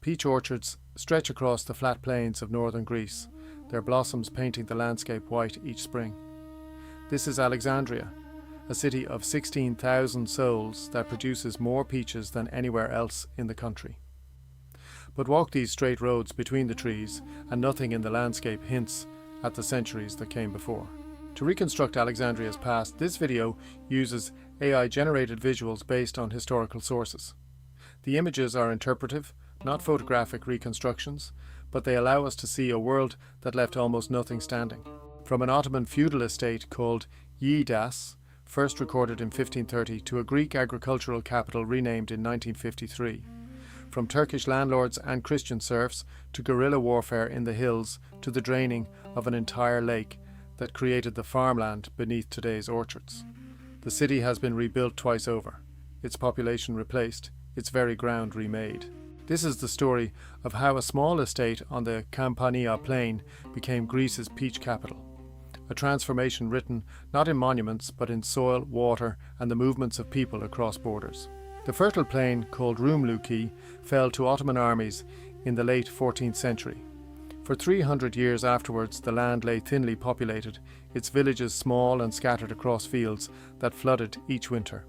Peach orchards stretch across the flat plains of northern Greece, their blossoms painting the landscape white each spring. This is Alexandria, a city of 16,000 souls that produces more peaches than anywhere else in the country. But walk these straight roads between the trees, and nothing in the landscape hints at the centuries that came before. To reconstruct Alexandria's past, this video uses AI-generated visuals based on historical sources. The images are interpretive, not photographic reconstructions, but they allow us to see a world that left almost nothing standing. From an Ottoman feudal estate called Yiğidas, first recorded in 1530, to a Greek agricultural capital renamed in 1953. From Turkish landlords and Christian serfs to guerrilla warfare in the hills to the draining of an entire lake that created the farmland beneath today's orchards. The city has been rebuilt twice over, its population replaced, its very ground remade. This is the story of how a small estate on the Campania plain became Greece's peach capital. A transformation written not in monuments but in soil, water and the movements of people across borders. The fertile plain called Rumluki fell to Ottoman armies in the late 14th century. For 300 years afterwards, the land lay thinly populated, its villages small and scattered across fields that flooded each winter.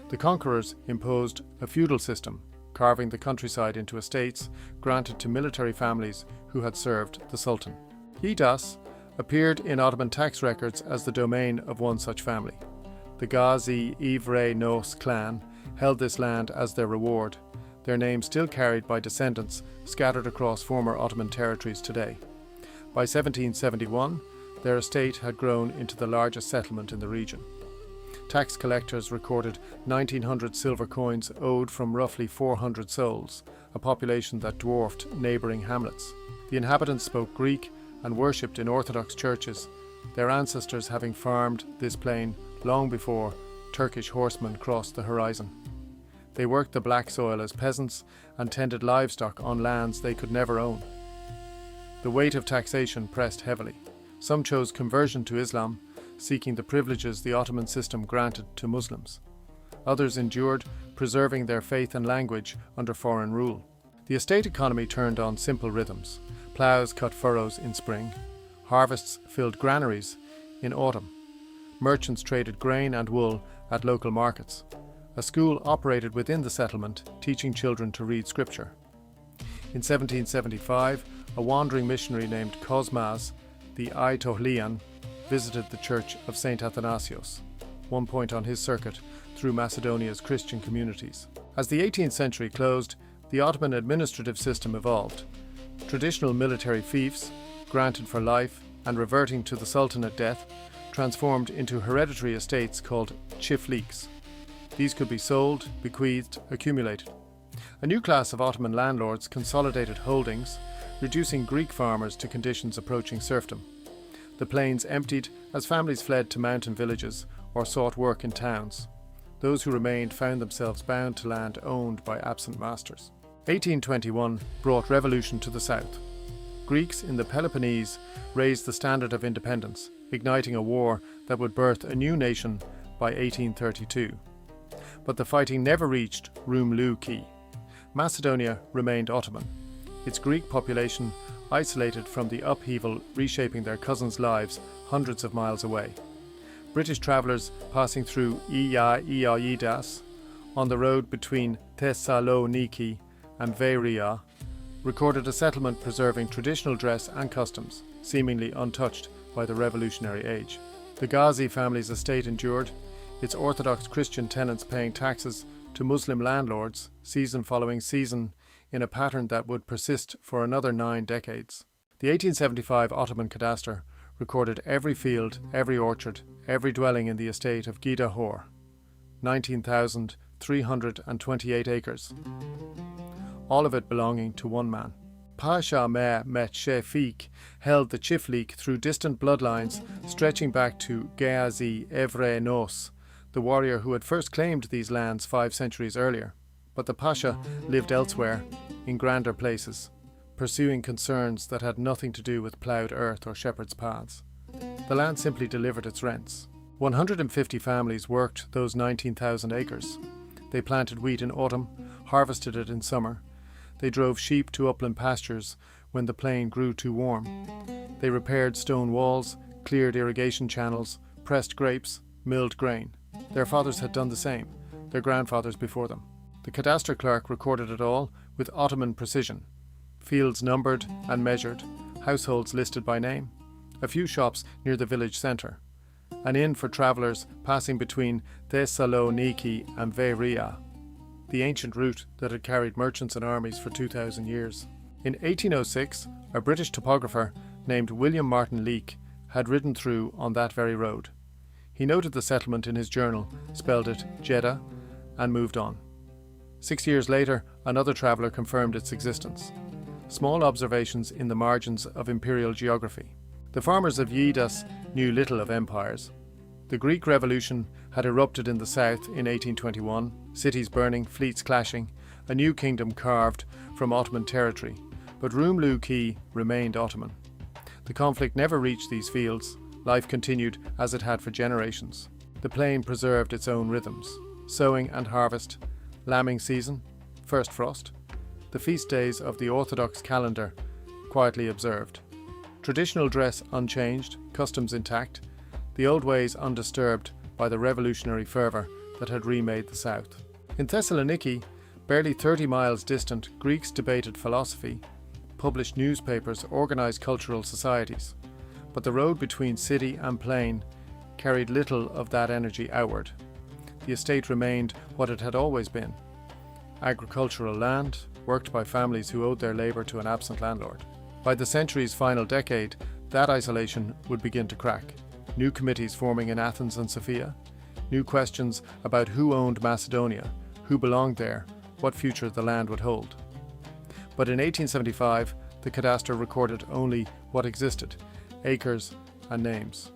The conquerors imposed a feudal system, carving the countryside into estates granted to military families who had served the Sultan. Yiğidas appeared in Ottoman tax records as the domain of one such family. The Gazi Nos clan held this land as their reward, their name still carried by descendants scattered across former Ottoman territories today. By 1771, their estate had grown into the largest settlement in the region. Tax collectors recorded 1,900 silver coins owed from roughly 400 souls, a population that dwarfed neighbouring hamlets. The inhabitants spoke Greek and worshipped in Orthodox churches, their ancestors having farmed this plain long before Turkish horsemen crossed the horizon. They worked the black soil as peasants and tended livestock on lands they could never own. The weight of taxation pressed heavily. Some chose conversion to Islam, seeking the privileges the Ottoman system granted to Muslims. Others endured, preserving their faith and language under foreign rule. The estate economy turned on simple rhythms. Ploughs cut furrows in spring. Harvests filled granaries in autumn. Merchants traded grain and wool at local markets. A school operated within the settlement, teaching children to read scripture. In 1775, a wandering missionary named Cosmas the Aitohlian visited the Church of St. Athanasios, one point on his circuit through Macedonia's Christian communities. As the 18th century closed, the Ottoman administrative system evolved. Traditional military fiefs, granted for life and reverting to the Sultan at death, transformed into hereditary estates called Chifliks. These could be sold, bequeathed, accumulated. A new class of Ottoman landlords consolidated holdings, reducing Greek farmers to conditions approaching serfdom. The plains emptied as families fled to mountain villages or sought work in towns. Those who remained found themselves bound to land owned by absent masters. 1821 brought revolution to the south. Greeks in the Peloponnese raised the standard of independence, igniting a war that would birth a new nation by 1832. But the fighting never reached Rumluki. Macedonia remained Ottoman, its Greek population isolated from the upheaval reshaping their cousins' lives hundreds of miles away. British travellers passing through Yiğidas on the road between Thessaloniki and Veria recorded a settlement preserving traditional dress and customs, seemingly untouched by the revolutionary age. The Gazi family's estate endured, its Orthodox Christian tenants paying taxes to Muslim landlords season following season in a pattern that would persist for another 9 decades. The 1875 Ottoman cadastre recorded every field, every orchard, every dwelling in the estate of Gidahor, 19,328 acres, all of it belonging to one man. Pasha Mehmet Shefik held the Chiflik through distant bloodlines stretching back to Gazi Nos, the warrior who had first claimed these lands 5 centuries earlier. But the Pasha lived elsewhere, in grander places, pursuing concerns that had nothing to do with ploughed earth or shepherd's paths. The land simply delivered its rents. 150 families worked those 19,000 acres. They planted wheat in autumn, harvested it in summer, They drove sheep to upland pastures when the plain grew too warm. They repaired stone walls, cleared irrigation channels, pressed grapes, milled grain. Their fathers had done the same, their grandfathers before them. The cadastre clerk recorded it all with Ottoman precision. Fields numbered and measured, households listed by name, a few shops near the village centre, an inn for travellers passing between Thessaloniki and Veria, the ancient route that had carried merchants and armies for 2,000 years. In 1806, a British topographer named William Martin Leake had ridden through on that very road. He noted the settlement in his journal, spelled it Jeddah, and moved on. 6 years later, another traveller confirmed its existence. Small observations in the margins of imperial geography. The farmers of Yidas knew little of empires. The Greek Revolution had erupted in the south in 1821, cities burning, fleets clashing, a new kingdom carved from Ottoman territory, but Rumluki remained Ottoman. The conflict never reached these fields. Life continued as it had for generations. The plain preserved its own rhythms. Sowing and harvest, lambing season, first frost, the feast days of the Orthodox calendar quietly observed. Traditional dress unchanged, customs intact, the old ways undisturbed by the revolutionary fervour that had remade the south. In Thessaloniki, barely 30 miles distant, Greeks debated philosophy, published newspapers, organised cultural societies. But the road between city and plain carried little of that energy outward. The estate remained what it had always been: agricultural land, worked by families who owed their labour to an absent landlord. By the century's final decade, that isolation would begin to crack. New committees forming in Athens and Sofia, new questions about who owned Macedonia, who belonged there, what future the land would hold. But in 1875, the cadastre recorded only what existed: acres and names.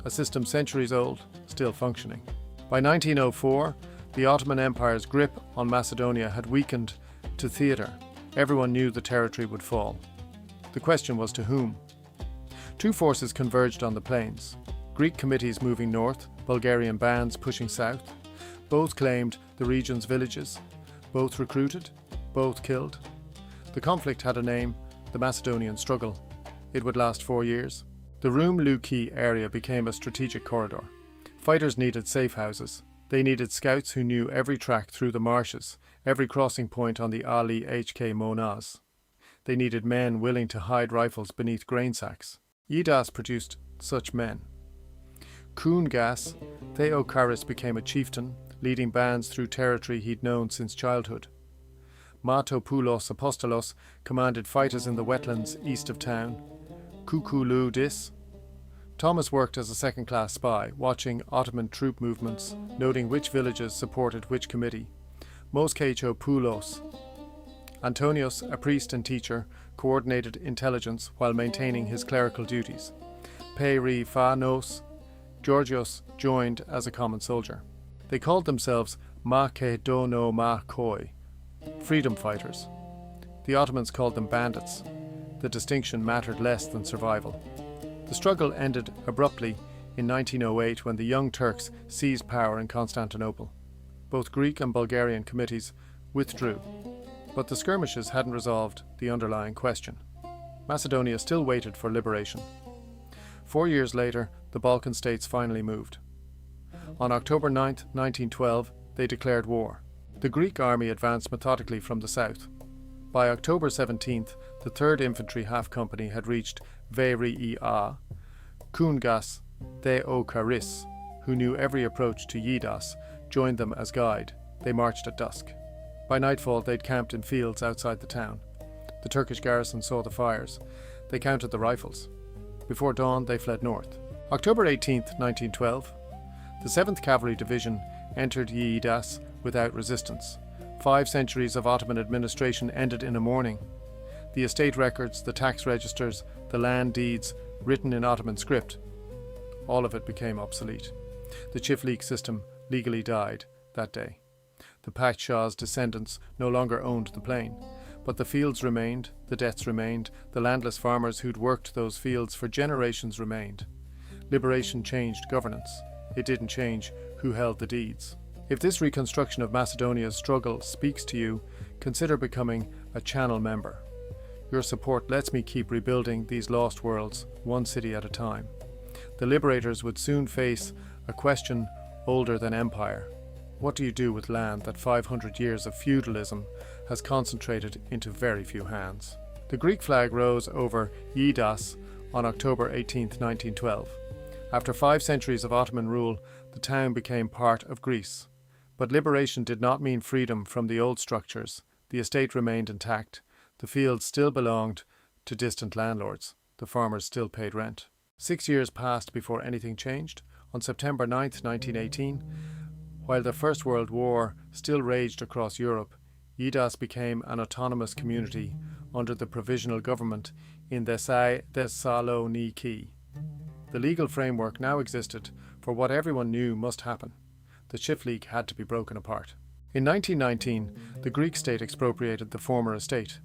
A system centuries old, still functioning. By 1904, the Ottoman Empire's grip on Macedonia had weakened to theatre. Everyone knew the territory would fall. The question was to whom? Two forces converged on the plains. Greek committees moving north, Bulgarian bands pushing south. Both claimed the region's villages. Both recruited. Both killed. The conflict had a name: the Macedonian struggle. It would last 4 years. The Rumluki area became a strategic corridor. Fighters needed safe houses. They needed scouts who knew every track through the marshes, every crossing point on the Ali HK Monaz. They needed men willing to hide rifles beneath grain sacks. Yidas produced such men. Koungas, Theocharis became a chieftain, leading bands through territory he'd known since childhood. Matopoulos Apostolos commanded fighters in the wetlands east of town. Koukoulou-Dis. Thomas worked as a second-class spy, watching Ottoman troop movements, noting which villages supported which committee. Moskechopoulos. Antonios, a priest and teacher, coordinated intelligence while maintaining his clerical duties. Perifanos. Georgios joined as a common soldier. They called themselves Makedonomachoi, freedom fighters. The Ottomans called them bandits. The distinction mattered less than survival. The struggle ended abruptly in 1908 when the Young Turks seized power in Constantinople. Both Greek and Bulgarian committees withdrew, but the skirmishes hadn't resolved the underlying question. Macedonia still waited for liberation. 4 years later, the Balkan states finally moved. On October 9, 1912, they declared war. The Greek army advanced methodically from the south. By October 17th, the 3rd Infantry Half Company had reached Veria. Koungas Theocharis, who knew every approach to Yidas, joined them as guide. They marched at dusk. By nightfall, they'd camped in fields outside the town. The Turkish garrison saw the fires. They counted the rifles. Before dawn, they fled north. October 18th, 1912, the 7th Cavalry Division entered Yidas without resistance. 5 centuries of Ottoman administration ended in a morning. The estate records, the tax registers, the land deeds, written in Ottoman script, all of it became obsolete. The Chiflik system legally died that day. The Pashas' descendants no longer owned the plain, but the fields remained, the debts remained, the landless farmers who'd worked those fields for generations remained. Liberation changed governance. It didn't change who held the deeds. If this reconstruction of Macedonia's struggle speaks to you, consider becoming a channel member. Your support lets me keep rebuilding these lost worlds, one city at a time. The liberators would soon face a question older than empire. What do you do with land that 500 years of feudalism has concentrated into very few hands? The Greek flag rose over Yidas on October 18, 1912. After 5 centuries of Ottoman rule, the town became part of Greece. But liberation did not mean freedom from the old structures. The estate remained intact. The fields still belonged to distant landlords. The farmers still paid rent. 6 years passed before anything changed. On September 9, 1918, while the First World War still raged across Europe, Yidas became an autonomous community under the provisional government in Thessaloniki. The legal framework now existed for what everyone knew must happen. The Chiflik had to be broken apart. In 1919, the Greek state expropriated the former estate.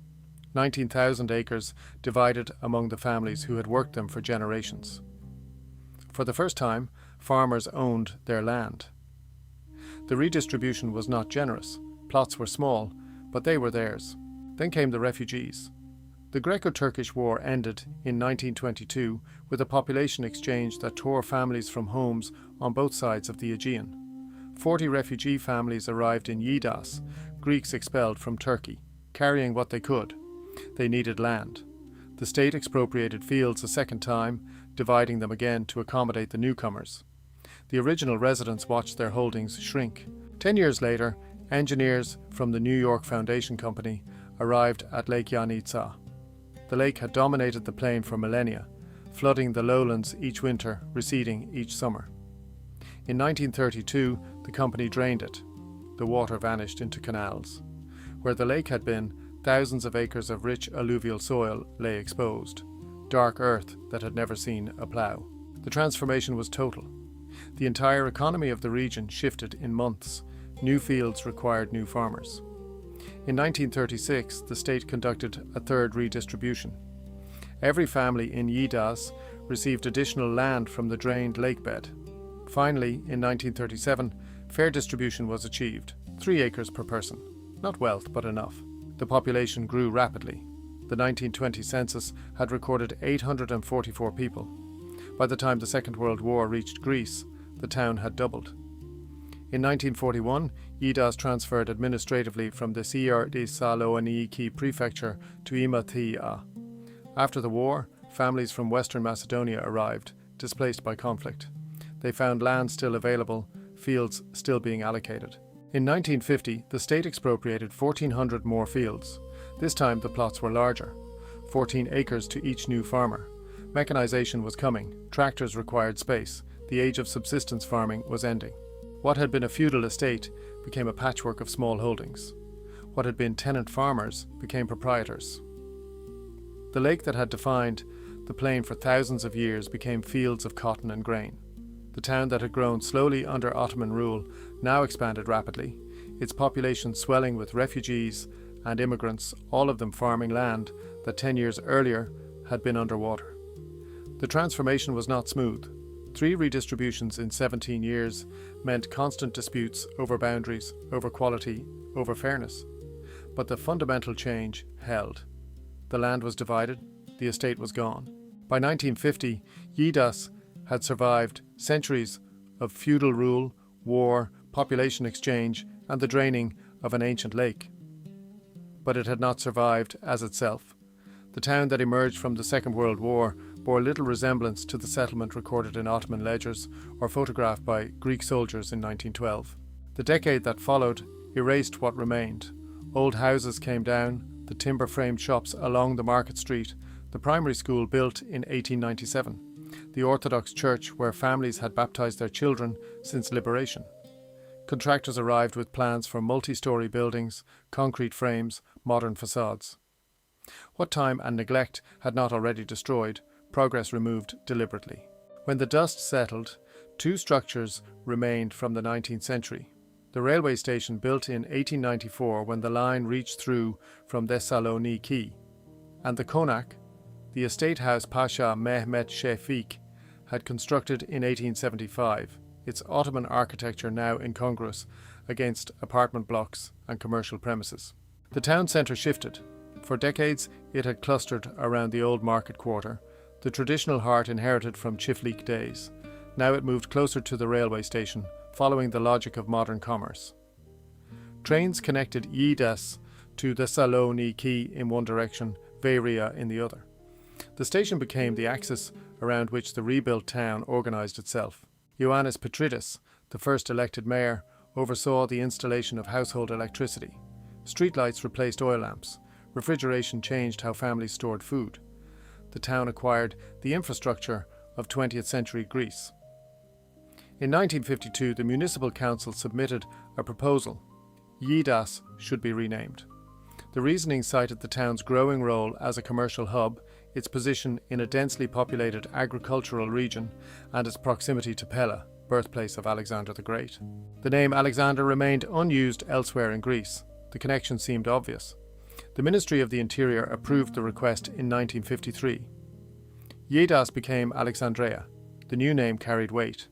19,000 acres divided among the families who had worked them for generations. For the first time, farmers owned their land. The redistribution was not generous. Plots were small, but they were theirs. Then came the refugees. The Greco-Turkish War ended in 1922 with a population exchange that tore families from homes on both sides of the Aegean. 40 refugee families arrived in Yidas, Greeks expelled from Turkey, carrying what they could. They needed land. The state expropriated fields a second time, dividing them again to accommodate the newcomers. The original residents watched their holdings shrink. 10 years later, engineers from the New York Foundation Company arrived at Lake Yanitsa. The lake had dominated the plain for millennia, flooding the lowlands each winter, receding each summer. In 1932, the company drained it. The water vanished into canals. Where the lake had been, thousands of acres of rich alluvial soil lay exposed, dark earth that had never seen a plough. The transformation was total. The entire economy of the region shifted in months. New fields required new farmers. In 1936, the state conducted a third redistribution. Every family in Yidas received additional land from the drained lakebed. Finally, in 1937, fair distribution was achieved, 3 acres per person. Not wealth, but enough. The population grew rapidly. The 1920 census had recorded 844 people. By the time the Second World War reached Greece, the town had doubled. In 1941, Yidas transferred administratively from the Thessaloniki prefecture to Imathia. After the war, families from Western Macedonia arrived, displaced by conflict. They found land still available, fields still being allocated. In 1950, the state expropriated 1,400 more fields. This time the plots were larger, 14 acres to each new farmer. Mechanization was coming, tractors required space, the age of subsistence farming was ending. What had been a feudal estate became a patchwork of small holdings. What had been tenant farmers became proprietors. The lake that had defined the plain for thousands of years became fields of cotton and grain. The town that had grown slowly under Ottoman rule now expanded rapidly, its population swelling with refugees and immigrants, all of them farming land that 10 years earlier had been underwater. The transformation was not smooth. 3 redistributions in 17 years meant constant disputes over boundaries, over quality, over fairness. But the fundamental change held. The land was divided, the estate was gone. By 1950, Yidas had survived centuries of feudal rule, war, population exchange, and the draining of an ancient lake. But it had not survived as itself. The town that emerged from the Second World War bore little resemblance to the settlement recorded in Ottoman ledgers or photographed by Greek soldiers in 1912. The decade that followed erased what remained. Old houses came down, the timber-framed shops along the market street, the primary school built in 1897, the Orthodox church where families had baptized their children since liberation. Contractors arrived with plans for multi-story buildings, concrete frames, modern facades. What time and neglect had not already destroyed, progress removed deliberately. When the dust settled, 2 structures remained from the 19th century. The railway station built in 1894 when the line reached through from Thessaloniki, and the konak, the estate house Pasha Mehmet Shefik had constructed in 1875, its Ottoman architecture now incongruous against apartment blocks and commercial premises. The town centre shifted. For decades, it had clustered around the old market quarter, the traditional heart inherited from Chiflik days. Now it moved closer to the railway station, following the logic of modern commerce. Trains connected Yidas to Thessaloniki in one direction, Veria in the other. The station became the axis around which the rebuilt town organised itself. Ioannis Petridis, the first elected mayor, oversaw the installation of household electricity. Streetlights replaced oil lamps. Refrigeration changed how families stored food. The town acquired the infrastructure of 20th century Greece. In 1952, the municipal council submitted a proposal. Yidas should be renamed. The reasoning cited the town's growing role as a commercial hub, its position in a densely populated agricultural region, and its proximity to Pella, birthplace of Alexander the Great. The name Alexander remained unused elsewhere in Greece. The connection seemed obvious. The Ministry of the Interior approved the request in 1953. Yidas became Alexandreia. The new name carried weight.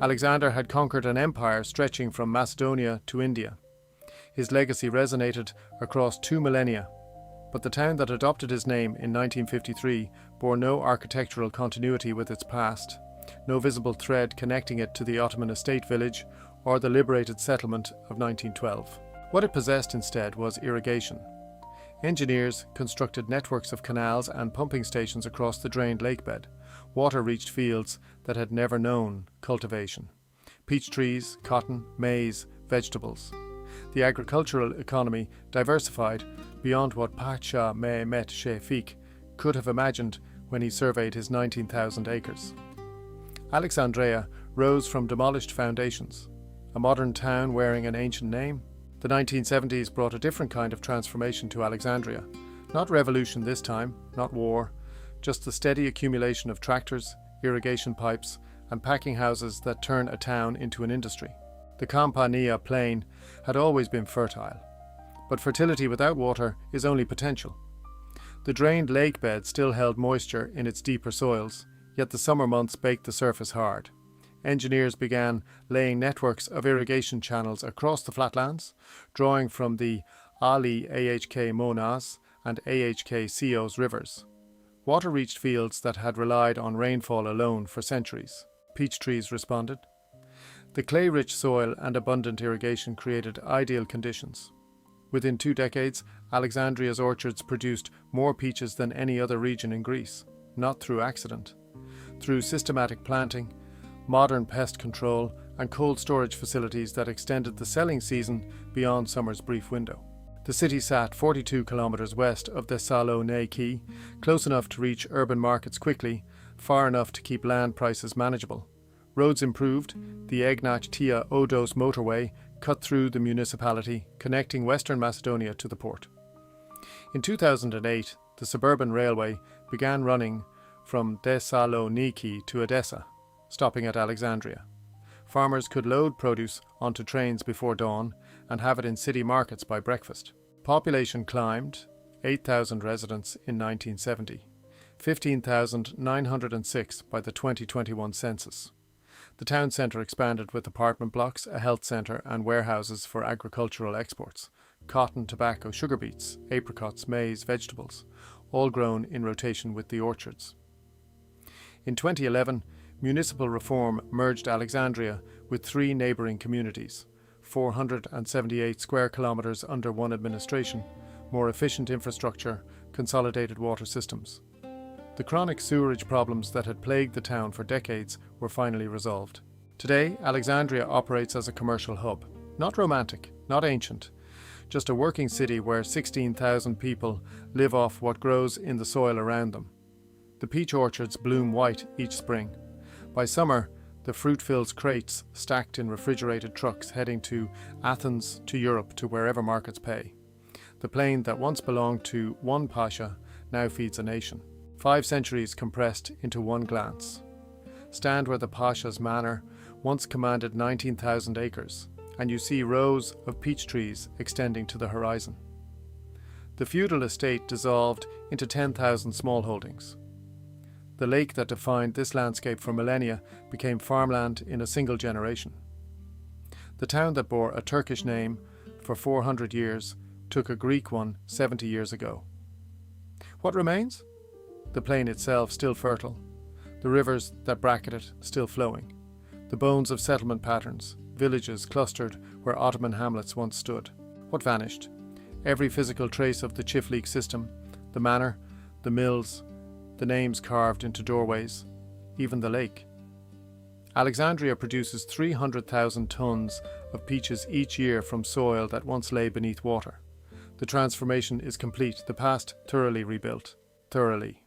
Alexander had conquered an empire stretching from Macedonia to India. His legacy resonated across 2 millennia, but the town that adopted his name in 1953 bore no architectural continuity with its past, no visible thread connecting it to the Ottoman estate village or the liberated settlement of 1912. What it possessed instead was irrigation. Engineers constructed networks of canals and pumping stations across the drained lakebed. Water reached fields that had never known cultivation. Peach trees, cotton, maize, vegetables. The agricultural economy diversified beyond what Pacha Mehmet Shefik could have imagined when he surveyed his 19,000 acres. Alexandreia rose from demolished foundations, a modern town wearing an ancient name. The 1970s brought a different kind of transformation to Alexandria. Not revolution this time, not war, just the steady accumulation of tractors, irrigation pipes, and packing houses that turn a town into an industry. The Campania plain had always been fertile, but fertility without water is only potential. The drained lake bed still held moisture in its deeper soils, yet the summer months baked the surface hard. Engineers began laying networks of irrigation channels across the flatlands, drawing from the Ali AHK Monas and AHK Sios rivers. Water reached fields that had relied on rainfall alone for centuries. Peach trees responded. The clay-rich soil and abundant irrigation created ideal conditions. Within 2 decades, Alexandria's orchards produced more peaches than any other region in Greece, not through accident. Through systematic planting, modern pest control, and cold storage facilities that extended the selling season beyond summer's brief window. The city sat 42 kilometers west of Thessaloniki, close enough to reach urban markets quickly, far enough to keep land prices manageable. Roads improved. The Egnach-Tia Odos motorway cut through the municipality, connecting Western Macedonia to the port. In 2008, the suburban railway began running from Thessaloniki to Edessa, stopping at Alexandria. Farmers could load produce onto trains before dawn and have it in city markets by breakfast. Population climbed, 8,000 residents in 1970, 15,906 by the 2021 census. The town centre expanded with apartment blocks, a health centre and warehouses for agricultural exports. Cotton, tobacco, sugar beets, apricots, maize, vegetables, all grown in rotation with the orchards. In 2011, municipal reform merged Alexandria with 3 neighbouring communities, 478 square kilometres under one administration, more efficient infrastructure, consolidated water systems. The chronic sewerage problems that had plagued the town for decades were finally resolved. Today, Alexandria operates as a commercial hub. Not romantic, not ancient, just a working city where 16,000 people live off what grows in the soil around them. The peach orchards bloom white each spring. By summer, the fruit fills crates stacked in refrigerated trucks heading to Athens, to Europe, to wherever markets pay. The plain that once belonged to one pasha now feeds a nation. 5 centuries compressed into one glance. Stand where the pasha's manor once commanded 19,000 acres, and you see rows of peach trees extending to the horizon. The feudal estate dissolved into 10,000 small holdings. The lake that defined this landscape for millennia became farmland in a single generation. The town that bore a Turkish name for 400 years took a Greek one 70 years ago. What remains? The plain itself still fertile, the rivers that bracket it still flowing, the bones of settlement patterns, villages clustered where Ottoman hamlets once stood. What vanished? Every physical trace of the Chiflik system, the manor, the mills, the names carved into doorways, even the lake. Alexandria produces 300,000 tons of peaches each year from soil that once lay beneath water. The transformation is complete, the past thoroughly rebuilt. Thoroughly.